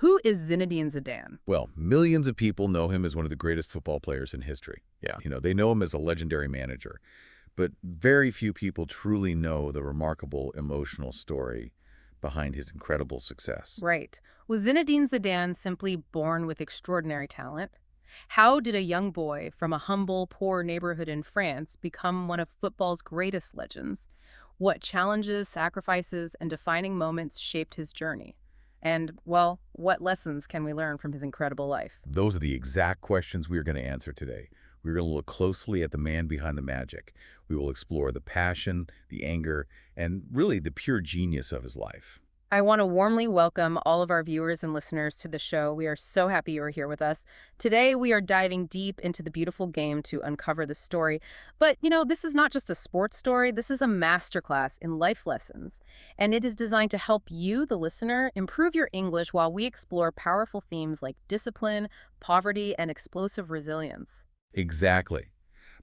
Who is Zinedine Zidane? Well, millions of people know him as one of the greatest football players in history. Yeah. They know him as a legendary manager. But very few people truly know the remarkable emotional story behind his incredible success. Right. Was Zinedine Zidane simply born with extraordinary talent? How did a young boy from a humble, poor neighborhood in France become one of football's greatest legends? What challenges, sacrifices, and defining moments shaped his journey? And, well, what lessons can we learn from his incredible life? Those are the exact questions we are going to answer today. We're going to look closely at the man behind the magic. We will explore the passion, the anger, and really the pure genius of his life. I want to warmly welcome all of our viewers and listeners to the show. We are so happy you are here with us. Today, we are diving deep into the beautiful game to uncover the story. But, this is not just a sports story. This is a masterclass in life lessons. And it is designed to help you, the listener, improve your English while we explore powerful themes like discipline, poverty, and explosive resilience. Exactly.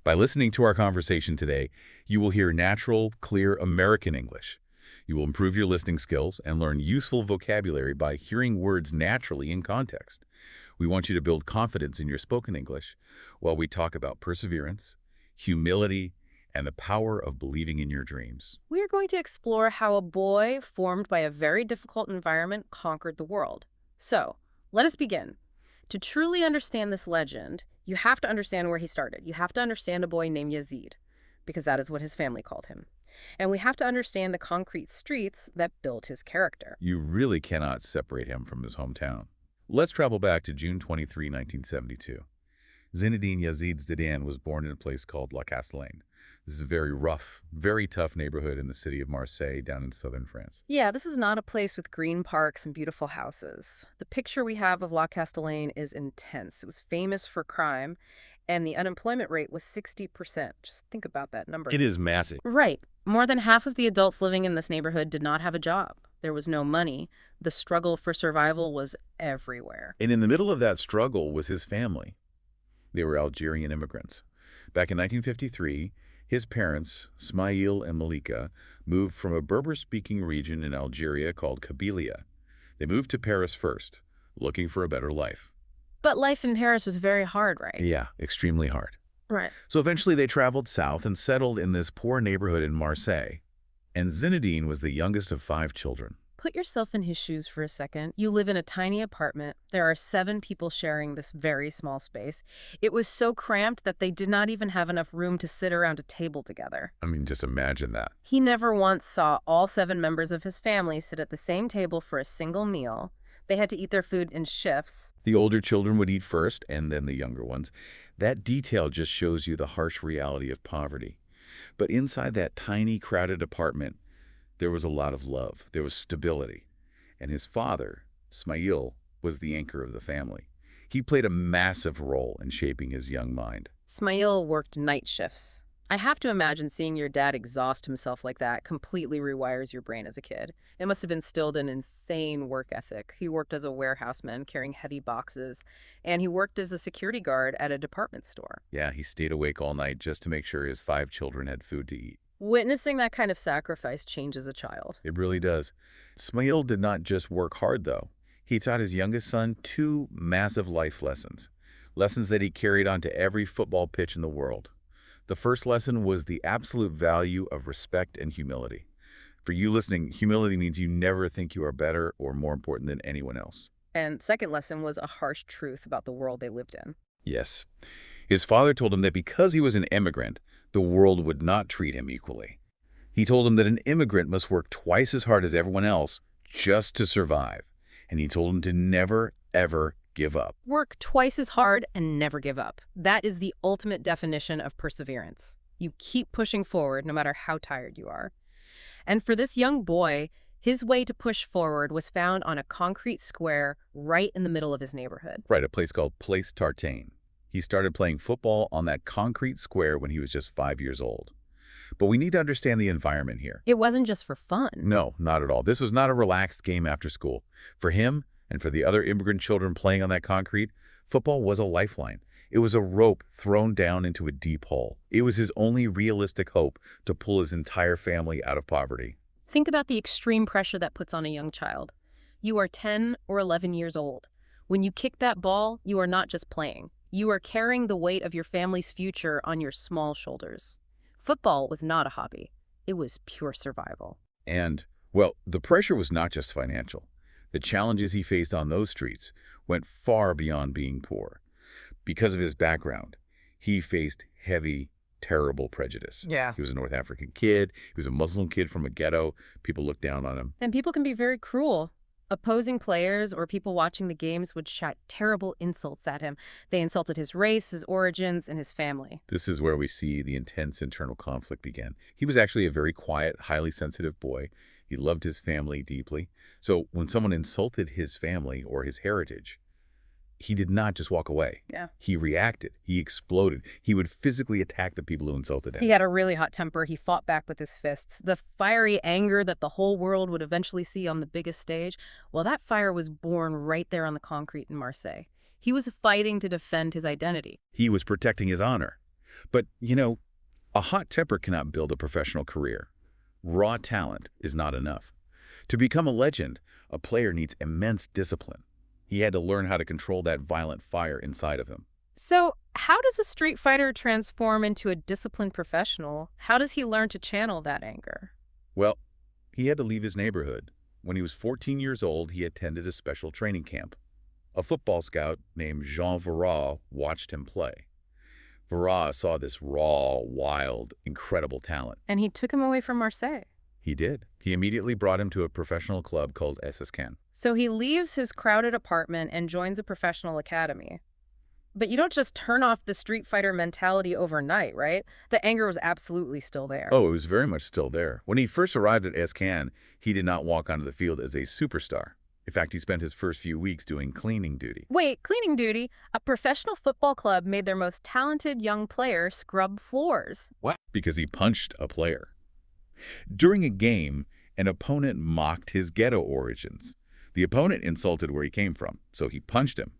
By listening to our conversation today, you will hear natural, clear American English. You will improve your listening skills and learn useful vocabulary by hearing words naturally in context. We want you to build confidence in your spoken English while we talk about perseverance, humility, and the power of believing in your dreams. We are going to explore how a boy formed by a very difficult environment conquered the world. So, let us begin. To truly understand this legend, you have to understand where he started. You have to understand a boy named Yazid, because that is what his family called him. And we have to understand the concrete streets that built his character. You really cannot separate him from his hometown. Let's travel back to June 23, 1972. Zinedine Yazid Zidane was born in a place called La Castellane. This is a very rough, very tough neighborhood in the city of Marseille down in southern France. Yeah, this is not a place with green parks and beautiful houses. The picture we have of La Castellane is intense. It was famous for crime, and the unemployment rate was 60%. Just think about that number. It is massive. Right. More than half of the adults living in this neighborhood did not have a job. There was no money. The struggle for survival was everywhere. And in the middle of that struggle was his family. They were Algerian immigrants. Back in 1953, his parents, Smail and Malika, moved from a Berber-speaking region in Algeria called Kabylia. They moved to Paris first, looking for a better life. But life in Paris was very hard, right? Yeah, extremely hard. Right. So eventually they traveled south and settled in this poor neighborhood in Marseille. And Zinedine was the youngest of 5 children. Put yourself in his shoes for a second. You live in a tiny apartment. There are 7 people sharing this very small space. It was so cramped that they did not even have enough room to sit around a table together. I mean, just imagine that. He never once saw all 7 members of his family sit at the same table for a single meal. They had to eat their food in shifts. The older children would eat first, and then the younger ones. That detail just shows you the harsh reality of poverty. But inside that tiny, crowded apartment, there was a lot of love. There was stability. And his father, Smail, was the anchor of the family. He played a massive role in shaping his young mind. Smail worked night shifts. I have to imagine seeing your dad exhaust himself like that completely rewires your brain as a kid. It must have instilled an insane work ethic. He worked as a warehouseman carrying heavy boxes, and he worked as a security guard at a department store. Yeah, he stayed awake all night just to make sure his 5 children had food to eat. Witnessing that kind of sacrifice changes a child. It really does. Smail did not just work hard, though. He taught his youngest son 2 massive life lessons. Lessons that he carried on to every football pitch in the world. The first lesson was the absolute value of respect and humility. For you listening, humility means you never think you are better or more important than anyone else. And second lesson was a harsh truth about the world they lived in. Yes. His father told him that because he was an immigrant, the world would not treat him equally. He told him that an immigrant must work twice as hard as everyone else just to survive. And he told him to never, ever give up. Work twice as hard and never give up. That is the ultimate definition of perseverance. You keep pushing forward no matter how tired you are. And for this young boy, his way to push forward was found on a concrete square right in the middle of his neighborhood. Right, a place called Place Tartaine. He started playing football on that concrete square when he was just 5 years old. But we need to understand the environment here. It wasn't just for fun. No, not at all. This was not a relaxed game after school. For him, and for the other immigrant children playing on that concrete, football was a lifeline. It was a rope thrown down into a deep hole. It was his only realistic hope to pull his entire family out of poverty. Think about the extreme pressure that puts on a young child. You are 10 or 11 years old. When you kick that ball, you are not just playing. You are carrying the weight of your family's future on your small shoulders. Football was not a hobby. It was pure survival. And, well, the pressure was not just financial. The challenges he faced on those streets went far beyond being poor. Because of his background, he faced heavy, terrible prejudice. Yeah. He was a North African kid. He was a Muslim kid from a ghetto. People looked down on him. And people can be very cruel. Opposing players or people watching the games would shout terrible insults at him. They insulted his race, his origins, and his family. This is where we see the intense internal conflict begin. He was actually a very quiet, highly sensitive boy. He loved his family deeply. So when someone insulted his family or his heritage, he did not just walk away. Yeah. He reacted. He exploded. He would physically attack the people who insulted him. He had a really hot temper. He fought back with his fists. The fiery anger that the whole world would eventually see on the biggest stage, well, that fire was born right there on the concrete in Marseille. He was fighting to defend his identity. He was protecting his honor. But, a hot temper cannot build a professional career. Raw talent is not enough. To become a legend, a player needs immense discipline. He had to learn how to control that violent fire inside of him. So, how does a street fighter transform into a disciplined professional? How does he learn to channel that anger? Well, he had to leave his neighborhood. When he was 14 years old, he attended a special training camp. A football scout named Jean Verrat watched him play. Verrat saw this raw, wild, incredible talent. And he took him away from Marseille. He did. He immediately brought him to a professional club called SS Cannes. So he leaves his crowded apartment and joins a professional academy. But you don't just turn off the street fighter mentality overnight, right? The anger was absolutely still there. Oh, it was very much still there. When he first arrived at SS Cannes, he did not walk onto the field as a superstar. In fact, he spent his first few weeks doing cleaning duty. Wait, cleaning duty? A professional football club made their most talented young player scrub floors. What? Because he punched a player. During a game, an opponent mocked his ghetto origins. The opponent insulted where he came from, so he punched him.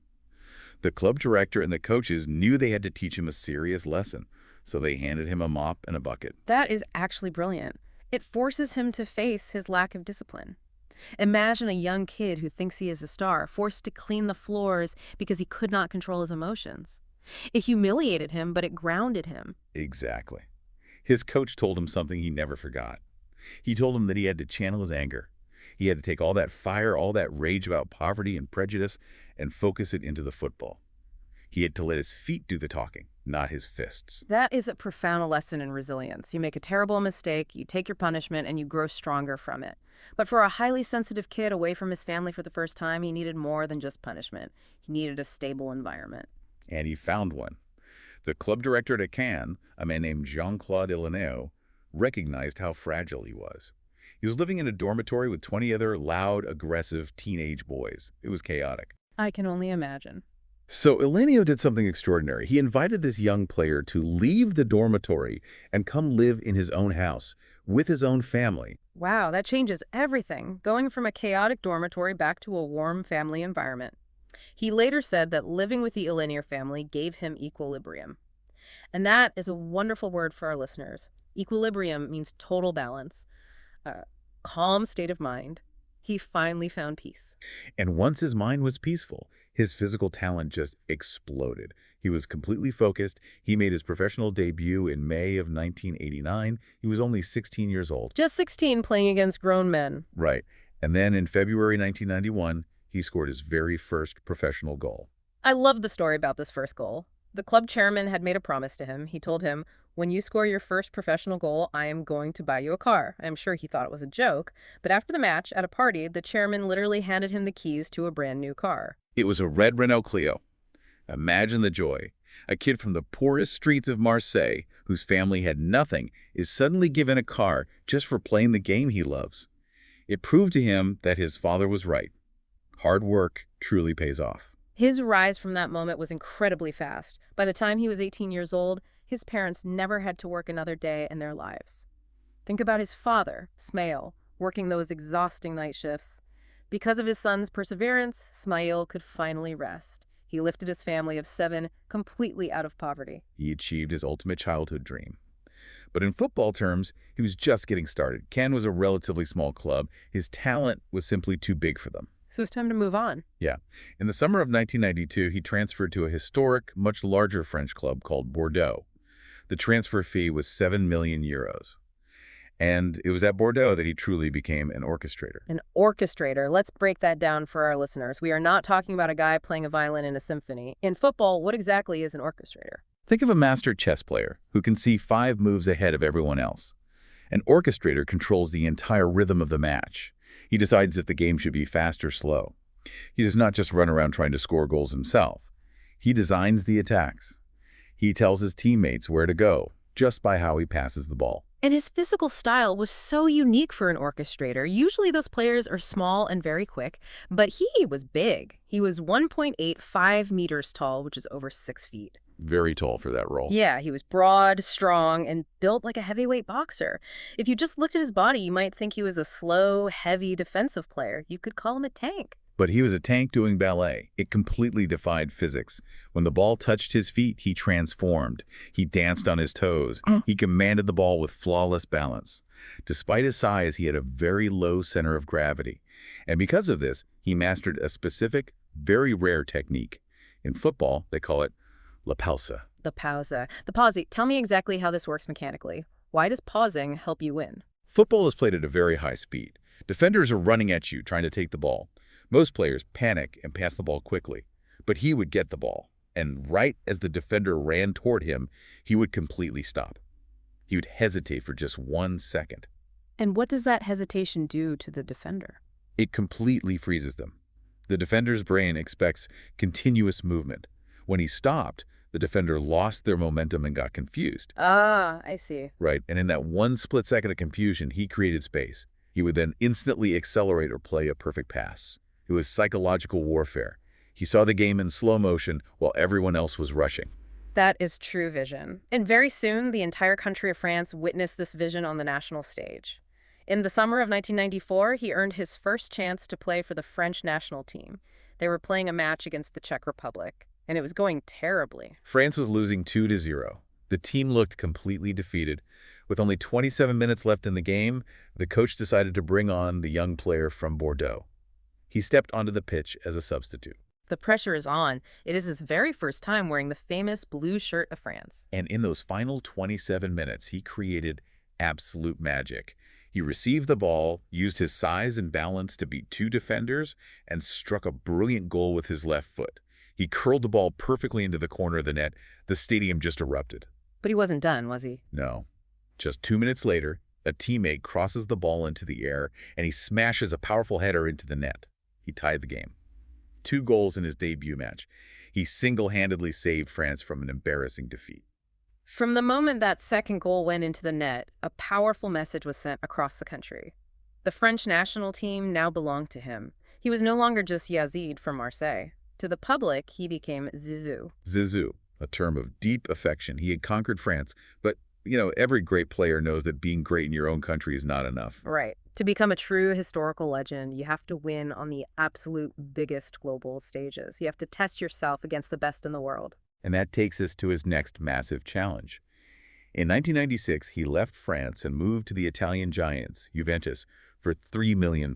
The club director and the coaches knew they had to teach him a serious lesson, so they handed him a mop and a bucket. That is actually brilliant. It forces him to face his lack of discipline. Imagine a young kid who thinks he is a star, forced to clean the floors because he could not control his emotions. It humiliated him, but it grounded him. Exactly. His coach told him something he never forgot. He told him that he had to channel his anger. He had to take all that fire, all that rage about poverty and prejudice, and focus it into the football. He had to let his feet do the talking, not his fists. That is a profound lesson in resilience. You make a terrible mistake, you take your punishment, and you grow stronger from it. But for a highly sensitive kid away from his family for the first time, he needed more than just punishment. He needed a stable environment. And he found one. The club director at Cannes, a man named Jean-Claude Ilaneo, recognized how fragile he was. He was living in a dormitory with 20 other loud, aggressive teenage boys. It was chaotic. I can only imagine. So Ilaneo did something extraordinary. He invited this young player to leave the dormitory and come live in his own house with his own family. Wow, that changes everything, going from a chaotic dormitory back to a warm family environment. He later said that living with the Ilaneo family gave him equilibrium. And that is a wonderful word for our listeners. Equilibrium means total balance, a calm state of mind. He finally found peace. And once his mind was peaceful, his physical talent just exploded. He was completely focused. He made his professional debut in May of 1989. He was only 16 years old. Just 16, playing against grown men. Right. And then in February 1991, he scored his very first professional goal. I love the story about this first goal. The club chairman had made a promise to him. He told him, "When you score your first professional goal, I am going to buy you a car." I'm sure he thought it was a joke, but after the match, at a party, the chairman literally handed him the keys to a brand new car. It was a red Renault Clio. Imagine the joy. A kid from the poorest streets of Marseille, whose family had nothing, is suddenly given a car just for playing the game he loves. It proved to him that his father was right. Hard work truly pays off. His rise from that moment was incredibly fast. By the time he was 18 years old, his parents never had to work another day in their lives. Think about his father, Smail, working those exhausting night shifts. Because of his son's perseverance, Smail could finally rest. He lifted his family of 7 completely out of poverty. He achieved his ultimate childhood dream. But in football terms, he was just getting started. Cannes was a relatively small club. His talent was simply too big for them. So it's time to move on. Yeah. In the summer of 1992, he transferred to a historic, much larger French club called Bordeaux. The transfer fee was 7 million euros. And it was at Bordeaux that he truly became an orchestrator. An orchestrator. Let's break that down for our listeners. We are not talking about a guy playing a violin in a symphony. In football, what exactly is an orchestrator? Think of a master chess player who can see 5 moves ahead of everyone else. An orchestrator controls the entire rhythm of the match. He decides if the game should be fast or slow. He does not just run around trying to score goals himself. He designs the attacks. He tells his teammates where to go, just by how he passes the ball. And his physical style was so unique for an orchestrator. Usually those players are small and very quick, but he was big. He was 1.85 meters tall, which is over 6 feet. Very tall for that role. Yeah, he was broad, strong, and built like a heavyweight boxer. If you just looked at his body, you might think he was a slow, heavy defensive player. You could call him a tank. But he was a tank doing ballet. It completely defied physics. When the ball touched his feet, he transformed. He danced on his toes. He commanded the ball with flawless balance. Despite his size, he had a very low center of gravity. And because of this, he mastered a specific, very rare technique. In football, they call it la pausa. The pausa. The pause. Tell me exactly how this works mechanically. Why does pausing help you win? Football is played at a very high speed. Defenders are running at you, trying to take the ball. Most players panic and pass the ball quickly, but he would get the ball, and right as the defender ran toward him, he would completely stop. He would hesitate for just 1 second. And what does that hesitation do to the defender? It completely freezes them. The defender's brain expects continuous movement. When he stopped, the defender lost their momentum and got confused. Ah, I see. Right, and in that 1 split second of confusion, he created space. He would then instantly accelerate or play a perfect pass. It was psychological warfare. He saw the game in slow motion while everyone else was rushing. That is true vision. And very soon, the entire country of France witnessed this vision on the national stage. In the summer of 1994, he earned his first chance to play for the French national team. They were playing a match against the Czech Republic, and it was going terribly. France was losing 2-0. The team looked completely defeated. With only 27 minutes left in the game, the coach decided to bring on the young player from Bordeaux. He stepped onto the pitch as a substitute. The pressure is on. It is his very first time wearing the famous blue shirt of France. And in those final 27 minutes, he created absolute magic. He received the ball, used his size and balance to beat 2 defenders, and struck a brilliant goal with his left foot. He curled the ball perfectly into the corner of the net. The stadium just erupted. But he wasn't done, was he? No. Just 2 minutes later, a teammate crosses the ball into the air, and he smashes a powerful header into the net. He tied the game. 2 goals in his debut match. He single-handedly saved France from an embarrassing defeat. From the moment that second goal went into the net, a powerful message was sent across the country. The French national team now belonged to him. He was no longer just Yazid from Marseille. To the public, he became Zizou. Zizou, a term of deep affection. He had conquered France, but, every great player knows that being great in your own country is not enough. Right. To become a true historical legend, you have to win on the absolute biggest global stages. You have to test yourself against the best in the world. And that takes us to his next massive challenge. In 1996, he left France and moved to the Italian giants, Juventus, for £3 million.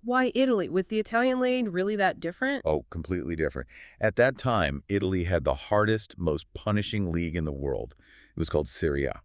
Why Italy? Was the Italian league really that different? Oh, completely different. At that time, Italy had the hardest, most punishing league in the world. It was called Serie A.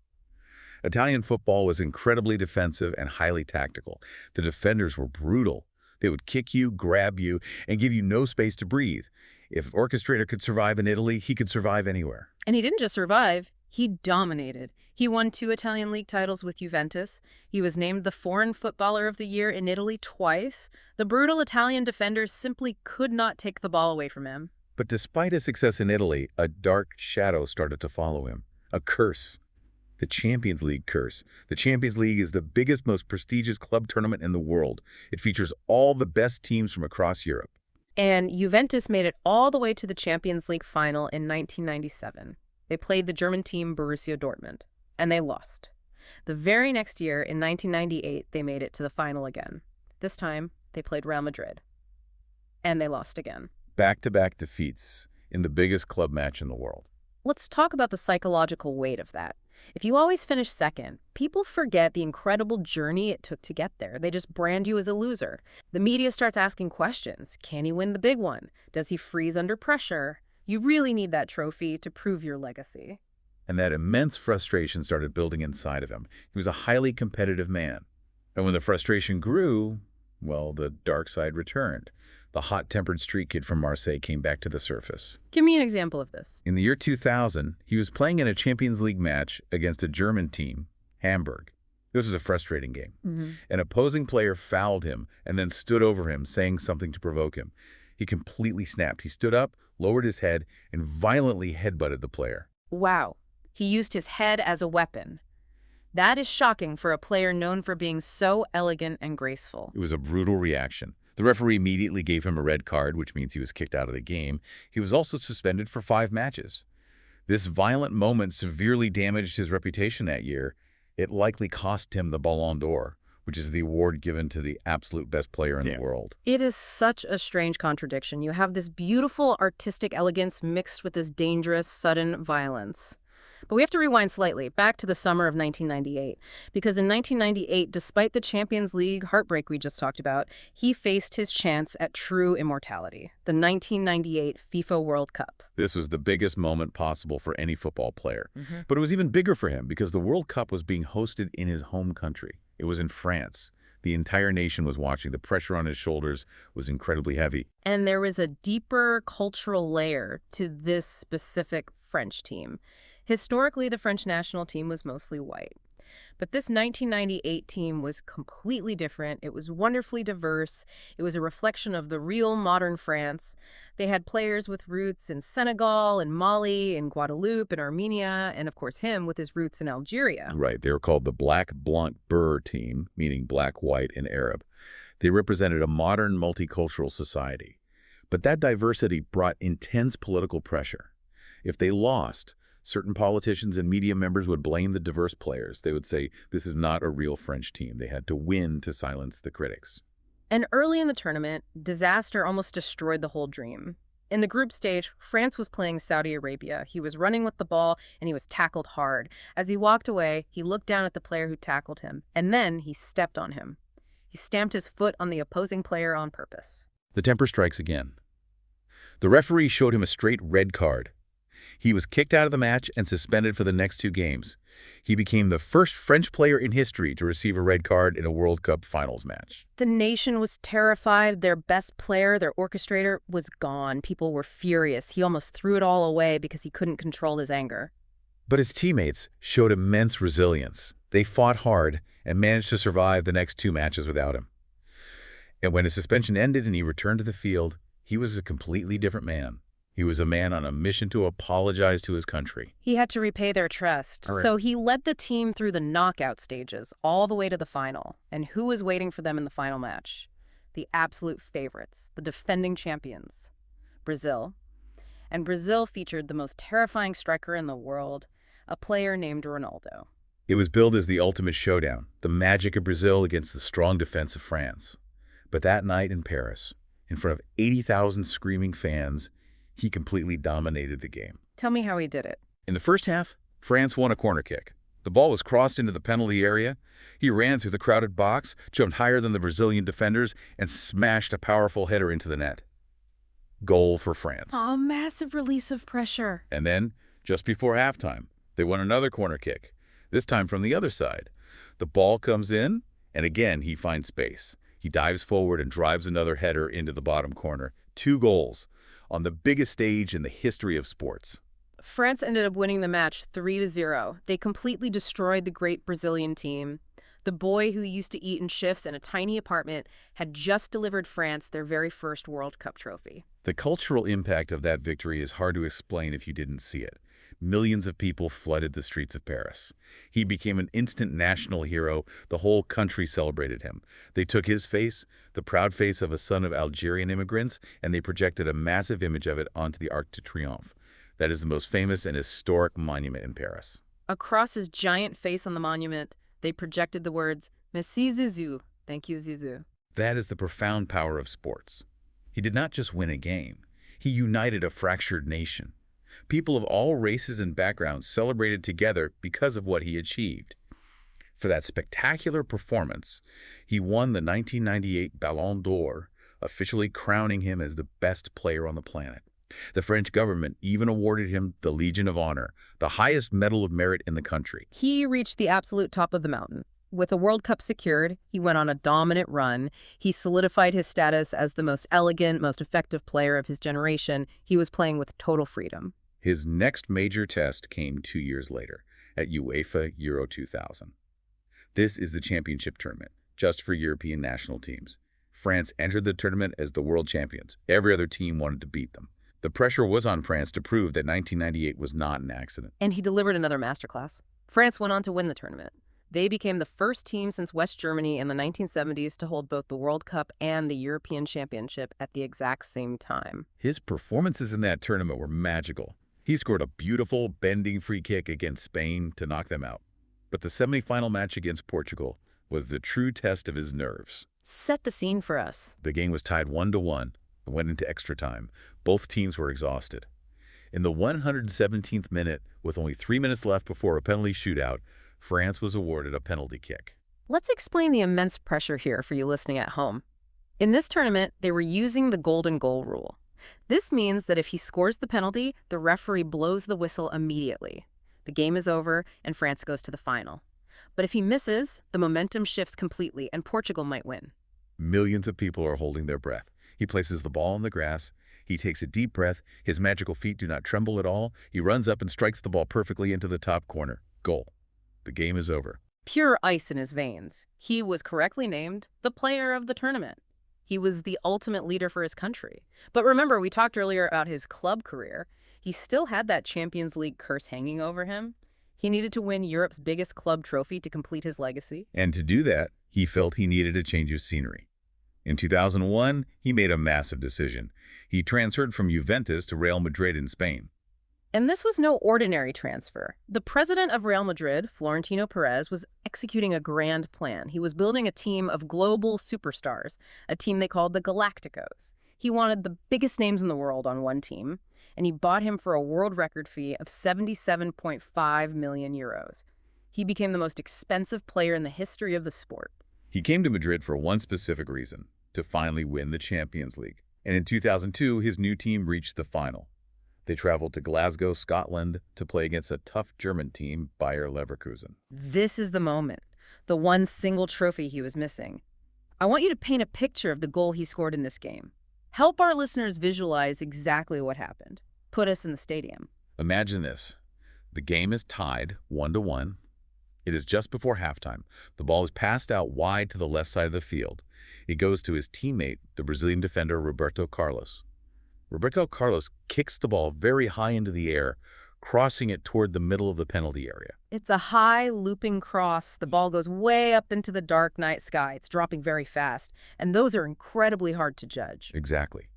Italian football was incredibly defensive and highly tactical. The defenders were brutal. They would kick you, grab you, and give you no space to breathe. If an orchestrator could survive in Italy, he could survive anywhere. And he didn't just survive, he dominated. He won 2 Italian league titles with Juventus. He was named the Foreign Footballer of the Year in Italy twice. The brutal Italian defenders simply could not take the ball away from him. But despite his success in Italy, a dark shadow started to follow him. A curse. The Champions League curse. The Champions League is the biggest, most prestigious club tournament in the world. It features all the best teams from across Europe. And Juventus made it all the way to the Champions League final in 1997. They played the German team Borussia Dortmund, and they lost. The very next year, in 1998, they made it to the final again. This time, they played Real Madrid, and they lost again. Back-to-back defeats in the biggest club match in the world. Let's talk about the psychological weight of that. If you always finish second, people forget the incredible journey it took to get there. They just brand you as a loser. The media starts asking questions. Can he win the big one? Does he freeze under pressure? You really need that trophy to prove your legacy. And that immense frustration started building inside of him. He was a highly competitive man. And when the frustration grew, well, the dark side returned. The hot-tempered street kid from Marseille came back to the surface. Give me an example of this. In the year 2000, he was playing in a Champions League match against a German team, Hamburg. This was a frustrating game. An opposing player fouled him and then stood over him, saying something to provoke him. He completely snapped. He stood up, lowered his head, and violently headbutted the player. Wow. He used his head as a weapon. That is shocking for a player known for being so elegant and graceful. It was a brutal reaction. The referee immediately gave him a red card, which means he was kicked out of the game. He was also suspended for 5 matches. This violent moment severely damaged his reputation that year. It likely cost him the Ballon d'Or, which is the award given to the absolute best player in the world. It is such a strange contradiction. You have this beautiful artistic elegance mixed with this dangerous, sudden violence. But we have to rewind slightly, back to the summer of 1998, because in 1998, despite the Champions League heartbreak we just talked about, he faced his chance at true immortality, the 1998 FIFA World Cup. This was the biggest moment possible for any football player. But it was even bigger for him because the World Cup was being hosted in his home country. It was in France. The entire nation was watching. The pressure on his shoulders was incredibly heavy. And there was a deeper cultural layer to this specific French team. Historically, the French national team was mostly white. But this 1998 team was completely different. It was wonderfully diverse. It was a reflection of the real modern France. They had players with roots in Senegal, in Mali, in Guadeloupe, in Armenia, and of course him with his roots in Algeria. Right. They were called the Black Blanc Beur team, meaning black, white, and Arab. They represented a modern multicultural society. But that diversity brought intense political pressure. If they lost, certain politicians and media members would blame the diverse players. They would say, this is not a real French team. They had to win to silence the critics. And early in the tournament, disaster almost destroyed the whole dream. In the group stage, France was playing Saudi Arabia. He was running with the ball, and he was tackled hard. As he walked away, he looked down at the player who tackled him, and then he stepped on him. He stamped his foot on the opposing player on purpose. The temper strikes again. The referee showed him a straight red card. He was kicked out of the match and suspended for the next 2 games. He became the first French player in history to receive a red card in a World Cup finals match. The nation was terrified. Their best player, their orchestrator, was gone. People were furious. He almost threw it all away because he couldn't control his anger. But his teammates showed immense resilience. They fought hard and managed to survive the next 2 matches without him. And when his suspension ended and he returned to the field, he was a completely different man. He was a man on a mission to apologize to his country. He had to repay their trust. Right. So he led the team through the knockout stages, all the way to the final. And who was waiting for them in the final match? The absolute favorites, the defending champions, Brazil. And Brazil featured the most terrifying striker in the world, a player named Ronaldo. It was billed as the ultimate showdown, the magic of Brazil against the strong defense of France. But that night in Paris, in front of 80,000 screaming fans, he completely dominated the game. Tell me how he did it. In the first half, France won a corner kick. The ball was crossed into the penalty area. He ran through the crowded box, jumped higher than the Brazilian defenders, and smashed a powerful header into the net. Goal for France. A massive release of pressure. And then, just before halftime, they won another corner kick, this time from the other side. The ball comes in, and again he finds space. He dives forward and drives another header into the bottom corner. 2 goals on the biggest stage in the history of sports. France ended up winning the match 3-0. They completely destroyed the great Brazilian team. The boy who used to eat in shifts in a tiny apartment had just delivered France their very first World Cup trophy. The cultural impact of that victory is hard to explain if you didn't see it. Millions of people flooded the streets of Paris. He became an instant national hero. The whole country celebrated him. They took his face, the proud face of a son of Algerian immigrants, and they projected a massive image of it onto the Arc de Triomphe. That is the most famous and historic monument in Paris. Across his giant face on the monument, they projected the words, Merci Zizou, thank you Zizou. That is the profound power of sports. He did not just win a game. He united a fractured nation. People of all races and backgrounds celebrated together because of what he achieved. For that spectacular performance, he won the 1998 Ballon d'Or, officially crowning him as the best player on the planet. The French government even awarded him the Legion of Honor, the highest medal of merit in the country. He reached the absolute top of the mountain. With a World Cup secured, he went on a dominant run. He solidified his status as the most elegant, most effective player of his generation. He was playing with total freedom. His next major test came 2 years later, at UEFA Euro 2000. This is the championship tournament, just for European national teams. France entered the tournament as the world champions. Every other team wanted to beat them. The pressure was on France to prove that 1998 was not an accident. And he delivered another masterclass. France went on to win the tournament. They became the first team since West Germany in the 1970s to hold both the World Cup and the European Championship at the exact same time. His performances in that tournament were magical. He scored a beautiful, bending free kick against Spain to knock them out. But the semi-final match against Portugal was the true test of his nerves. Set the scene for us. The game was tied 1-1 and went into extra time. Both teams were exhausted. In the 117th minute, with only 3 minutes left before a penalty shootout, France was awarded a penalty kick. Let's explain the immense pressure here for you listening at home. In this tournament, they were using the golden goal rule. This means that if he scores the penalty, the referee blows the whistle immediately. The game is over, and France goes to the final. But if he misses, the momentum shifts completely, and Portugal might win. Millions of people are holding their breath. He places the ball on the grass. He takes a deep breath. His magical feet do not tremble at all. He runs up and strikes the ball perfectly into the top corner. Goal. The game is over. Pure ice in his veins. He was correctly named the player of the tournament. He was the ultimate leader for his country. But remember, we talked earlier about his club career. He still had that Champions League curse hanging over him. He needed to win Europe's biggest club trophy to complete his legacy. And to do that, he felt he needed a change of scenery. In 2001, he made a massive decision. He transferred from Juventus to Real Madrid in Spain. And this was no ordinary transfer. The president of Real Madrid, Florentino Perez, was executing a grand plan. He was building a team of global superstars, a team they called the Galacticos. He wanted the biggest names in the world on one team, and he bought him for a world record fee of 77.5 million euros. He became the most expensive player in the history of the sport. He came to Madrid for one specific reason, to finally win the Champions League. And in 2002, his new team reached the final. They traveled to Glasgow, Scotland, to play against a tough German team, Bayer Leverkusen. This is the moment, the one single trophy he was missing. I want you to paint a picture of the goal he scored in this game. Help our listeners visualize exactly what happened. Put us in the stadium. Imagine this. The game is tied 1-1. It is just before halftime. The ball is passed out wide to the left side of the field. It goes to his teammate, the Brazilian defender Roberto Carlos. Roberto Carlos kicks the ball very high into the air, crossing it toward the middle of the penalty area. It's a high, looping cross. The ball goes way up into the dark night sky. It's dropping very fast, and those are incredibly hard to judge. Exactly.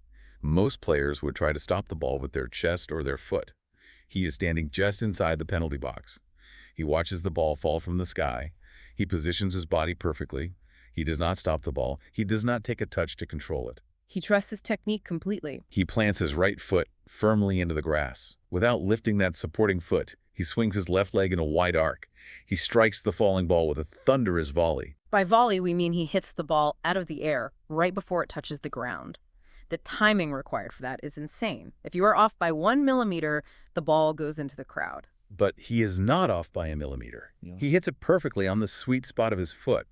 Most players would try to stop the ball with their chest or their foot. He is standing just inside the penalty box. He watches the ball fall from the sky. He positions his body perfectly. He does not stop the ball. He does not take a touch to control it. He trusts his technique completely. He plants his right foot firmly into the grass. Without lifting that supporting foot, he swings his left leg in a wide arc. He strikes the falling ball with a thunderous volley. By volley, we mean he hits the ball out of the air right before it touches the ground. The timing required for that is insane. If you are off by 1 millimeter, the ball goes into the crowd. But he is not off by a millimeter. Yeah. He hits it perfectly on the sweet spot of his foot.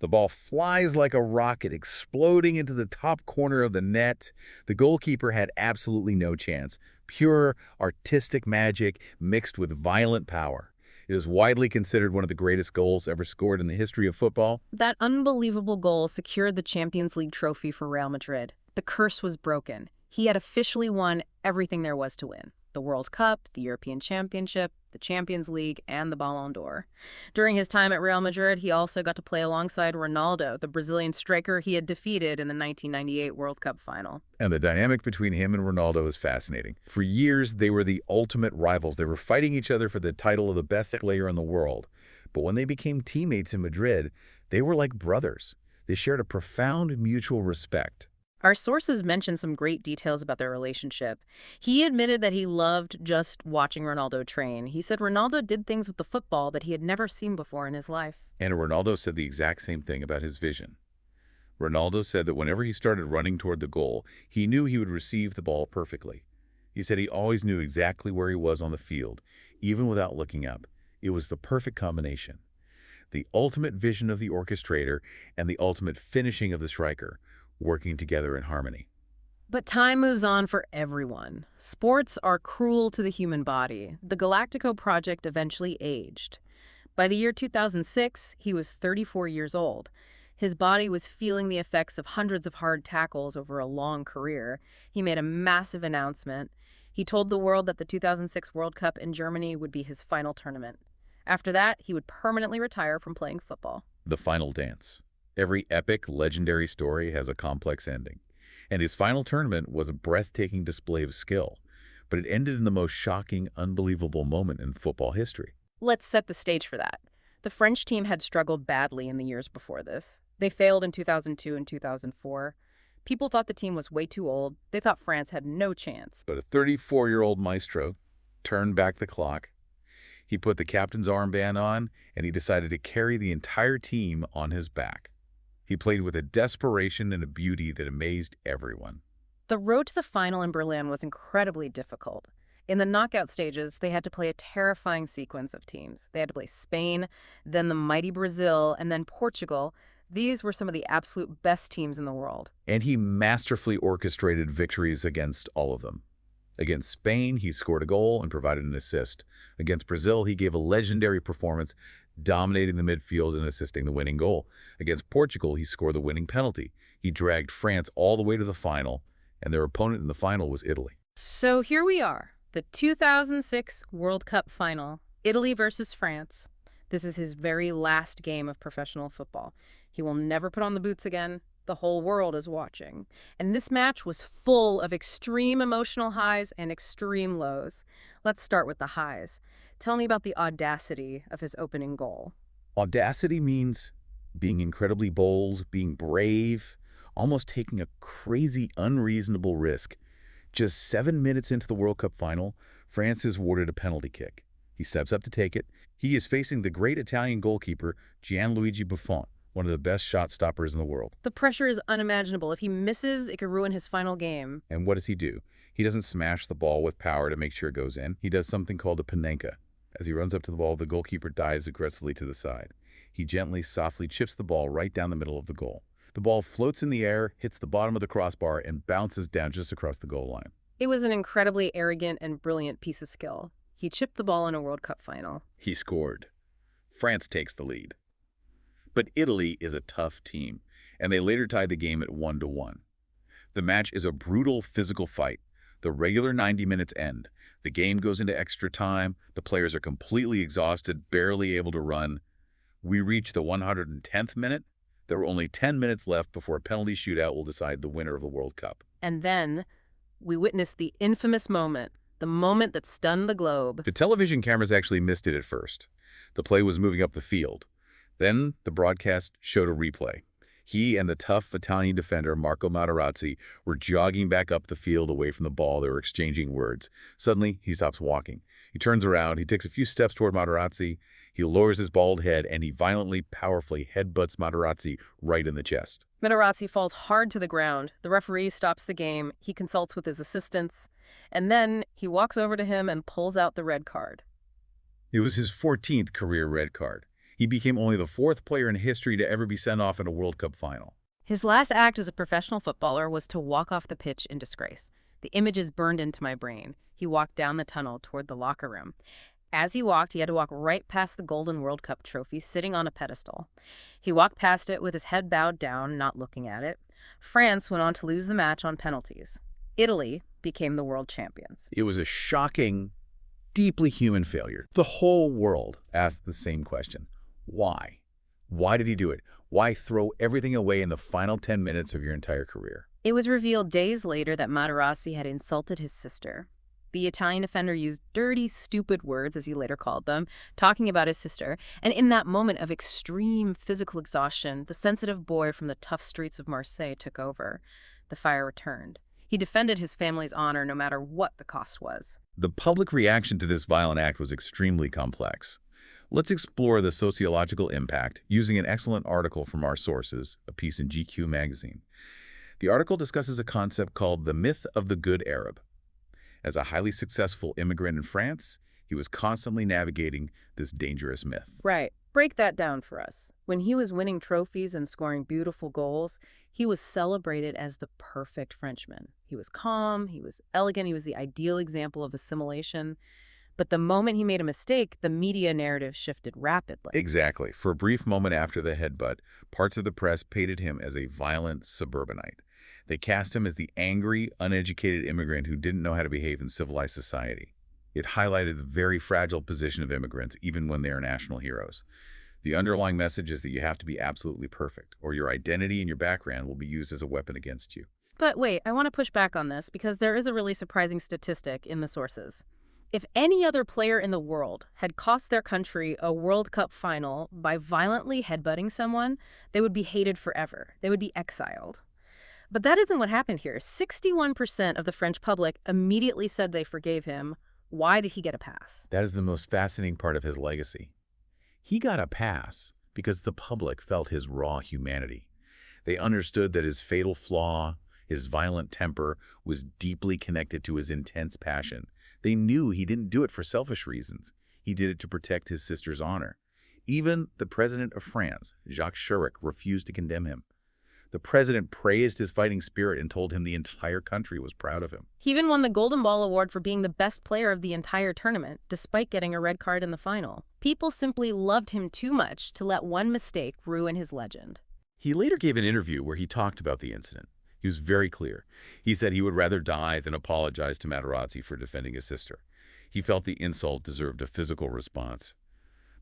The ball flies like a rocket, exploding into the top corner of the net. The goalkeeper had absolutely no chance. Pure, artistic magic mixed with violent power. It is widely considered one of the greatest goals ever scored in the history of football. That unbelievable goal secured the Champions League trophy for Real Madrid. The curse was broken. He had officially won everything there was to win. The World Cup, the European Championship, the Champions League, and the Ballon d'Or. During his time at Real Madrid, he also got to play alongside Ronaldo, the Brazilian striker he had defeated in the 1998 World Cup final. And the dynamic between him and Ronaldo is fascinating. For years, they were the ultimate rivals. They were fighting each other for the title of the best player in the world. But when they became teammates in Madrid, they were like brothers. They shared a profound mutual respect. Our sources mention some great details about their relationship. He admitted that he loved just watching Ronaldo train. He said Ronaldo did things with the football that he had never seen before in his life. And Ronaldo said the exact same thing about his vision. Ronaldo said that whenever he started running toward the goal, he knew he would receive the ball perfectly. He said he always knew exactly where he was on the field, even without looking up. It was the perfect combination. The ultimate vision of the orchestrator and the ultimate finishing of the striker, working together in harmony. But time moves on for everyone. Sports are cruel to the human body. The Galactico project eventually aged. By the year 2006, he was 34 years old. His body was feeling the effects of hundreds of hard tackles over a long career. He made a massive announcement. He told the world that the 2006 World Cup in Germany would be his final tournament. After that, he would permanently retire from playing football. The final dance. Every epic, legendary story has a complex ending. And his final tournament was a breathtaking display of skill. But it ended in the most shocking, unbelievable moment in football history. Let's set the stage for that. The French team had struggled badly in the years before this. They failed in 2002 and 2004. People thought the team was way too old. They thought France had no chance. But a 34-year-old maestro turned back the clock. He put the captain's armband on, and he decided to carry the entire team on his back. He played with a desperation and a beauty that amazed everyone. The road to the final in Berlin was incredibly difficult. In the knockout stages, they had to play a terrifying sequence of teams. They had to play Spain, then the mighty Brazil, and then Portugal. These were some of the absolute best teams in the world. And he masterfully orchestrated victories against all of them. Against Spain, he scored a goal and provided an assist. Against Brazil, he gave a legendary performance, dominating the midfield and assisting the winning goal. Against Portugal, he scored the winning penalty. He dragged France all the way to the final, and their opponent in the final was Italy. So here we are, the 2006 World Cup final, Italy versus France. This is his very last game of professional football. He will never put on the boots again. The whole world is watching. And this match was full of extreme emotional highs and extreme lows. Let's start with the highs. Tell me about the audacity of his opening goal. Audacity means being incredibly bold, being brave, almost taking a crazy, unreasonable risk. Just 7 minutes into the World Cup final, France is awarded a penalty kick. He steps up to take it. He is facing the great Italian goalkeeper, Gianluigi Buffon, one of the best shot stoppers in the world. The pressure is unimaginable. If he misses, it could ruin his final game. And what does he do? He doesn't smash the ball with power to make sure it goes in. He does something called a panenka. As he runs up to the ball, the goalkeeper dives aggressively to the side. He gently, softly chips the ball right down the middle of the goal. The ball floats in the air, hits the bottom of the crossbar, and bounces down just across the goal line. It was an incredibly arrogant and brilliant piece of skill. He chipped the ball in a World Cup final. He scored. France takes the lead. But Italy is a tough team, and they later tied the game at 1-1. The match is a brutal physical fight. The regular 90 minutes end. The game goes into extra time. The players are completely exhausted, barely able to run. We reach the 110th minute. There were only 10 minutes left before a penalty shootout will decide the winner of the World Cup. And then we witnessed the infamous moment, the moment that stunned the globe. The television cameras actually missed it at first. The play was moving up the field. Then the broadcast showed a replay. He and the tough Italian defender Marco Materazzi were jogging back up the field away from the ball. They were exchanging words. Suddenly, he stops walking. He turns around. He takes a few steps toward Materazzi. He lowers his bald head, and he violently, powerfully headbutts Materazzi right in the chest. Materazzi falls hard to the ground. The referee stops the game. He consults with his assistants. And then he walks over to him and pulls out the red card. It was his 14th career red card. He became only the 4th player in history to ever be sent off in a World Cup final. His last act as a professional footballer was to walk off the pitch in disgrace. The image is burned into my brain. He walked down the tunnel toward the locker room. As he walked, he had to walk right past the Golden World Cup trophy sitting on a pedestal. He walked past it with his head bowed down, not looking at it. France went on to lose the match on penalties. Italy became the world champions. It was a shocking, deeply human failure. The whole world asked the same question. Why? Why did he do it? Why throw everything away in the final 10 minutes of your entire career? It was revealed days later that Materazzi had insulted his sister. The Italian defender used dirty, stupid words, as he later called them, talking about his sister. And in that moment of extreme physical exhaustion, the sensitive boy from the tough streets of Marseille took over. the fire returned. He defended his family's honor no matter what the cost was. The public reaction to this violent act was extremely complex. Let's explore the sociological impact using an excellent article from our sources, a piece in GQ magazine. The article discusses a concept called the myth of the good Arab. As a highly successful immigrant in France, he was constantly navigating this dangerous myth. Right. Break that down for us. When he was winning trophies and scoring beautiful goals, he was celebrated as the perfect Frenchman. He was calm, he was elegant, he was the ideal example of assimilation. But the moment he made a mistake, the media narrative shifted rapidly. Exactly. For a brief moment after the headbutt, parts of the press painted him as a violent suburbanite. They cast him as the angry, uneducated immigrant who didn't know how to behave in civilized society. It highlighted the very fragile position of immigrants, even when they are national heroes. The underlying message is that you have to be absolutely perfect, or your identity and your background will be used as a weapon against you. But wait, I want to push back on this because there is a really surprising statistic in the sources. If any other player in the world had cost their country a World Cup final by violently headbutting someone, they would be hated forever. They would be exiled. But that isn't what happened here. 61% of the French public immediately said they forgave him. Why did he get a pass? That is the most fascinating part of his legacy. He got a pass because the public felt his raw humanity. They understood that his fatal flaw, his violent temper, was deeply connected to his intense passion. They knew he didn't do it for selfish reasons. He did it to protect his sister's honor. Even the president of France, Jacques Chirac, refused to condemn him. The president praised his fighting spirit and told him the entire country was proud of him. He even won the Golden Ball Award for being the best player of the entire tournament, despite getting a red card in the final. People simply loved him too much to let one mistake ruin his legend. He later gave an interview where he talked about the incident. He was very clear. He said he would rather die than apologize to Materazzi for defending his sister. He felt the insult deserved a physical response.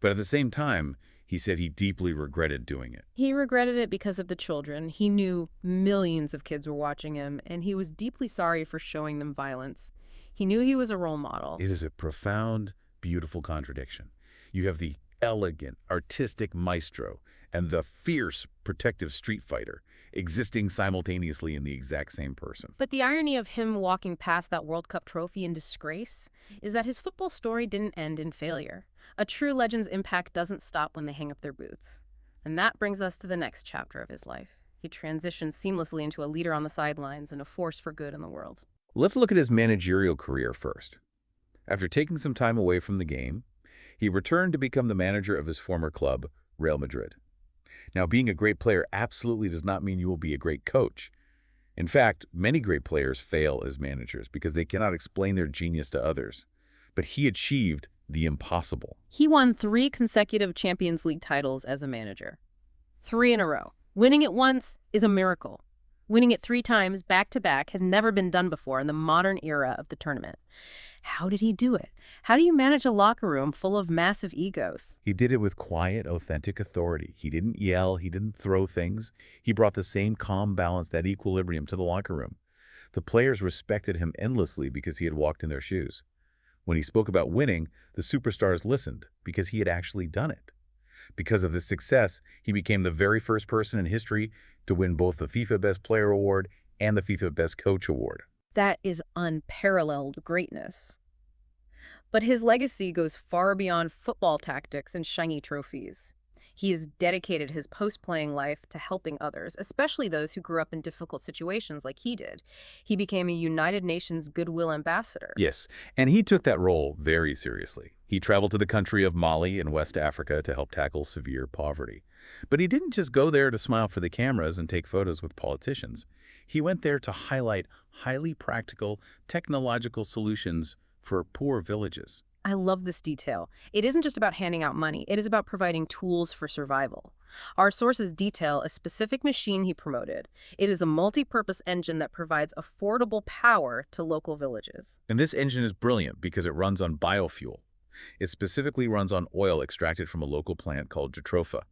But at the same time, he said he deeply regretted doing it. He regretted it because of the children. He knew millions of kids were watching him, and he was deeply sorry for showing them violence. He knew he was a role model. It is a profound, beautiful contradiction. You have the elegant, artistic maestro and the fierce, protective street fighter existing simultaneously in the exact same person. But the irony of him walking past that World Cup trophy in disgrace is that his football story didn't end in failure. A true legend's impact doesn't stop when they hang up their boots. And that brings us to the next chapter of his life. He transitioned seamlessly into a leader on the sidelines and a force for good in the world. Let's look at his managerial career first. After taking some time away from the game, he returned to become the manager of his former club, Real Madrid. Now, being a great player absolutely does not mean you will be a great coach. In fact, many great players fail as managers because they cannot explain their genius to others. But he achieved the impossible. He won 3 consecutive Champions League titles as a manager. 3 in a row. Winning it once is a miracle. Winning it 3 times back-to-back has never been done before in the modern era of the tournament. How did he do it? How do you manage a locker room full of massive egos? He did it with quiet, authentic authority. He didn't yell. He didn't throw things. He brought the same calm balance, that equilibrium to the locker room. The players respected him endlessly because he had walked in their shoes. When he spoke about winning, the superstars listened because he had actually done it. Because of this success, he became the very first person in history to win both the FIFA Best Player Award and the FIFA Best Coach Award. That is unparalleled greatness. But his legacy goes far beyond football tactics and shiny trophies. He has dedicated his post-playing life to helping others, especially those who grew up in difficult situations like he did. He became a United Nations Goodwill Ambassador. Yes, and he took that role very seriously. He traveled to the country of Mali in West Africa to help tackle severe poverty. But he didn't just go there to smile for the cameras and take photos with politicians. He went there to highlight highly practical, technological solutions for poor villages. I love this detail. It isn't just about handing out money. It is about providing tools for survival. Our sources detail a specific machine he promoted. It is a multi-purpose engine that provides affordable power to local villages. And this engine is brilliant because it runs on biofuel. It specifically runs on oil extracted from a local plant called jatropha.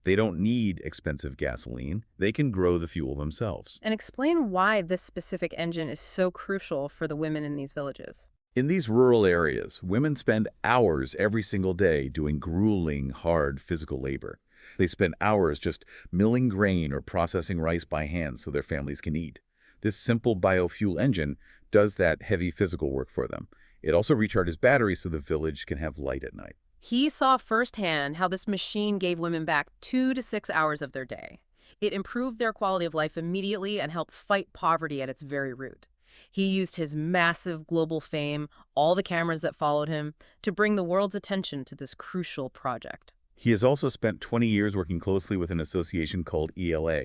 They don't need expensive gasoline. They can grow the fuel themselves. And explain why this specific engine is so crucial for the women in these villages. In these rural areas, women spend hours every single day doing grueling, hard physical labor. They spend hours just milling grain or processing rice by hand so their families can eat. This simple biofuel engine does that heavy physical work for them. It also recharges batteries so the village can have light at night. He saw firsthand how this machine gave women back 2 to 6 hours of their day. It improved their quality of life immediately and helped fight poverty at its very root. He used his massive global fame, all the cameras that followed him, to bring the world's attention to this crucial project. He has also spent 20 years working closely with an association called ELA.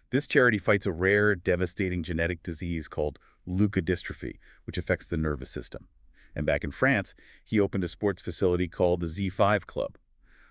This charity fights a rare, devastating genetic disease called leukodystrophy, which affects the nervous system. And back in France, he opened a sports facility called the Z5 Club.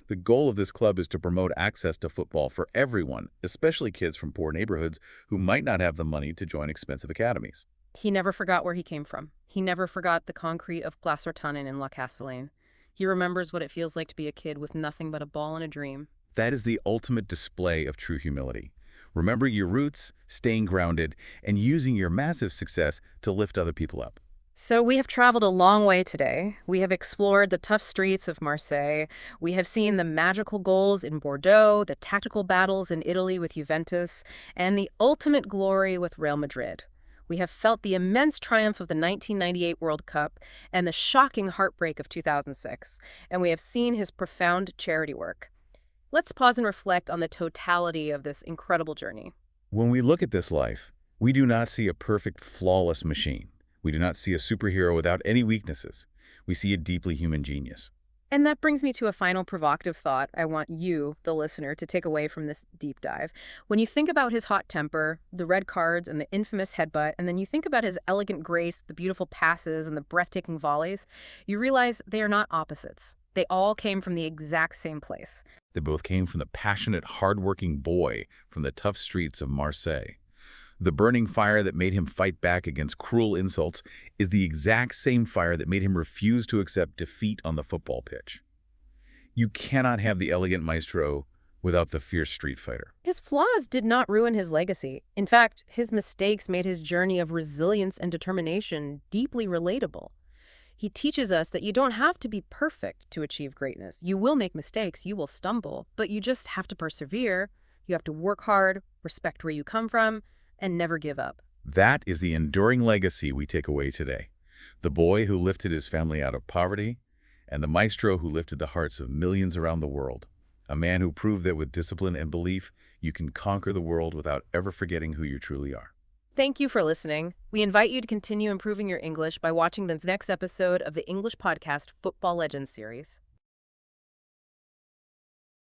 The goal of this club is to promote access to football for everyone, especially kids from poor neighborhoods who might not have the money to join expensive academies. He never forgot where he came from. He never forgot the concrete of Glasertannen in La Castellane. He remembers what it feels like to be a kid with nothing but a ball and a dream. That is the ultimate display of true humility. Remembering your roots, staying grounded, and using your massive success to lift other people up. So we have traveled a long way today. We have explored the tough streets of Marseille. We have seen the magical goals in Bordeaux, the tactical battles in Italy with Juventus, and the ultimate glory with Real Madrid. We have felt the immense triumph of the 1998 World Cup and the shocking heartbreak of 2006, and we have seen his profound charity work. Let's pause and reflect on the totality of this incredible journey. When we look at this life, we do not see a perfect, flawless machine. We do not see a superhero without any weaknesses. We see a deeply human genius. And that brings me to a final provocative thought I want you, the listener, to take away from this deep dive. When you think about his hot temper, the red cards, and the infamous headbutt, and then you think about his elegant grace, the beautiful passes, and the breathtaking volleys, you realize they are not opposites. They all came from the exact same place. They both came from the passionate, hard-working boy from the tough streets of Marseille. The burning fire that made him fight back against cruel insults is the exact same fire that made him refuse to accept defeat on the football pitch. You cannot have the elegant maestro without the fierce street fighter. His flaws did not ruin his legacy. In fact, his mistakes made his journey of resilience and determination deeply relatable. He teaches us that you don't have to be perfect to achieve greatness. You will make mistakes, you will stumble, but you just have to persevere. You have to work hard, respect where you come from, and never give up. That is the enduring legacy we take away today. The boy who lifted his family out of poverty, and the maestro who lifted the hearts of millions around the world. A man who proved that with discipline and belief, you can conquer the world without ever forgetting who you truly are. Thank you for listening. We invite you to continue improving your English by watching the next episode of the English podcast Football Legends series.